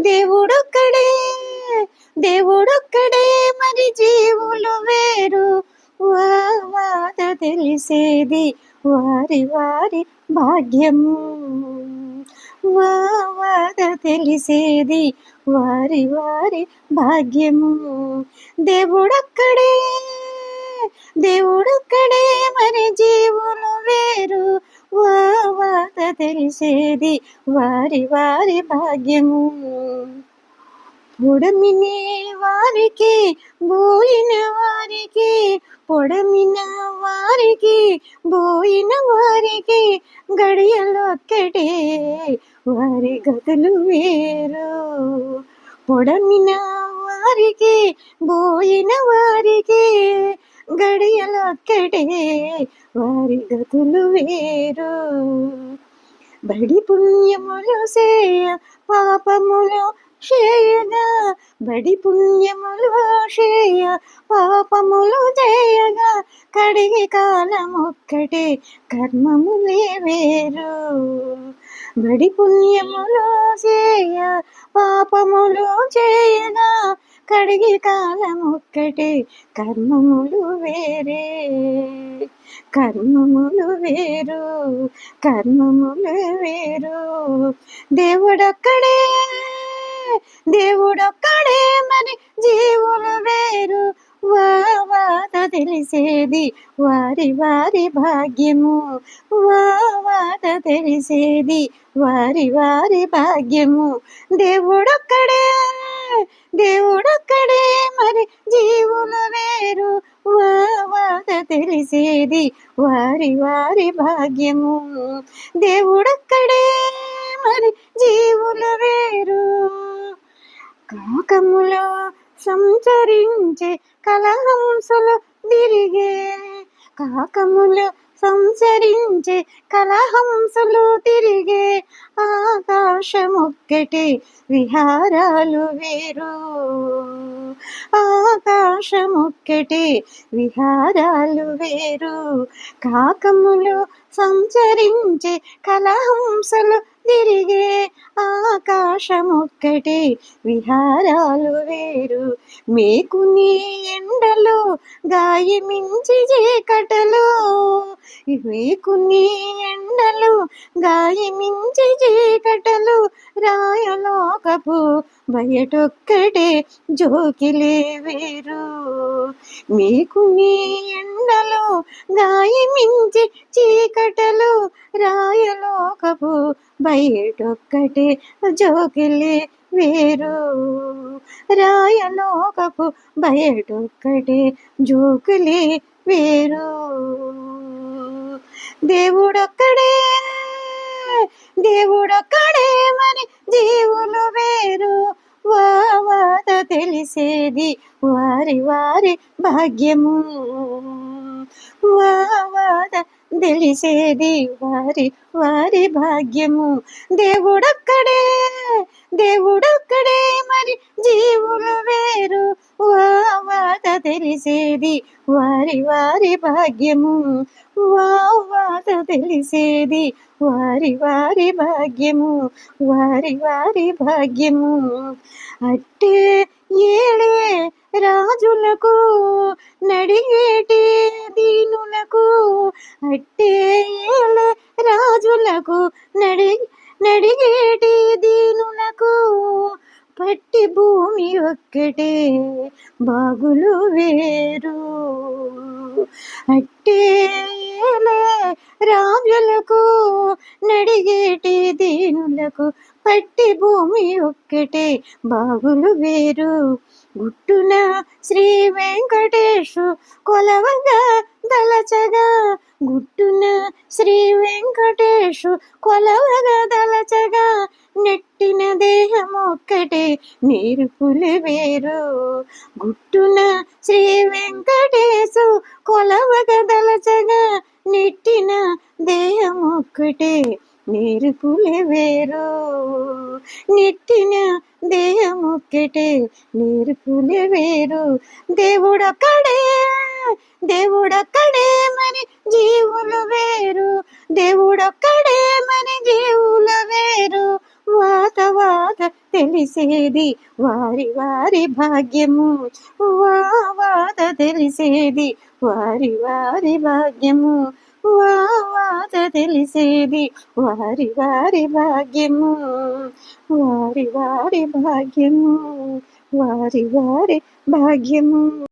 దేవుడొక్కడే దేవుడొక్కడే మరి జీవులు వేరు వాద తెలిసేది వారి వారి భాగ్యం వాద తెలిసేది వారి వారి భాగ్యము దేవుడొక్కడే దేవుడొక్కడే మరి జీవులు వేరు వాద తెలిసేది వారి వారి భాగ్యము పొడమినే వారికి బోయిన వారికి పొడమిన వారికి బోయిన వారికి గడియలొక్కటే వారి గతులు వేరు పొడమిన వారికి బోయిన వారికి గడియలొక్కటే వారి గతులు వేరు బడి పుణ్యములు చేయ పాపములు చేయగా బడి పుణ్యములు చేయ పాపములు చేయగా కడిగి కాలమొక్కటే కర్మములే వేరు బడి పుణ్యములు చేయ పాపములు చేయగా కడిగి కాలమొక్కటే కర్మములు వేరే కర్మములు వేరు కర్మములు వేరు దేవుడొక్కడే దేవుడొక్కడే మరి జీవులు వేరు వాద తెలిసేది వారి వారి భాగ్యము వాద తెలిసేది వారి వారి భాగ్యము దేవుడొక్కడే దేవుడొక్కడే మరి జీవులు వేరు వాద తెలిసేది వారి వారి భాగ్యము దేవుడొక్కడే మరి జీవులు వేరు కాకములో సంచరించే కలహంసలు తిరిగే కాకములు సంచరించే కలహంసలు తిరిగే ఆకాశమొక్కటే విహారాలు వేరు ఆకాశమొక్కటే విహారాలు వేరు కాకములు సంచరించే కలహంసలు తిరిగే ఆకాశమొక్కటే విహారాలు వేరు మేకుని ఎండలు గాయమించి చీకటలు మేకుని ఎండలు గాయమించి చీకటలు రాయలోకపు బయటొక్కటే జోకిలే వేరు మేకుని ఎండలు గాయమించి చీకటలు రాయలోకపు బయటొక్కటే జోకిలే వేరు రాయలోకపు బయటొక్కటే జోకులే వేరు దేవుడొక్కడే దేవుడొక్కడే మరి జీవులు వేరు వాద తెలిసేది వారి వారి భాగ్యము వాద తెలిసేది వారి వారి భాగ్యము దేవుడొక్కడే దేవుడొక్కడే మరి జీవులు వేరు వాద తెలిసేది వారి వారి భాగ్యము వాద తెలిసేది వారి వారి భాగ్యము వారి వారి భాగ్యము అట్టే ఏడే రాజులకు నడిగేటి దీనులకు అట్టే ఏలే రాజులకు నడిగేటి దీనులకు పట్టి భూమి ఒక్కటే బాగులు వేరు అట్టే ఏలే రాజులకు నడిగేటి దీనులకు పట్టి భూమి ఒక్కటే బాగులు వేరు గుట్టున శ్రీ వెంకటేశు కొలవగా దలచగా గుట్టున శ్రీ వెంకటేశు కొలవగా దలచగా నెట్టిన దేహం ఒక్కటే నేర్పులు వేరు గుట్టున శ్రీ వెంకటేశు కొలవగా దలచగా నెట్టిన దేహం ఒక్కటే నేర్పులు వేరు నెట్టిన దేహం ఒక్కటే నేర్పులు వేరు దేవుడొక్కడే దేవుడొక్కడే మరి జీవులు వేరు దేవుడొక్కడే మరి జీవులు వేరు వాత తెలిసేది వారి వారి భాగ్యము. వాద తెలిసేది వారి వారి భాగ్యము. వాద తెలిసేది వారి వారి భాగ్యము. వారి వారి భాగ్యము. వారి వారి భాగ్యము.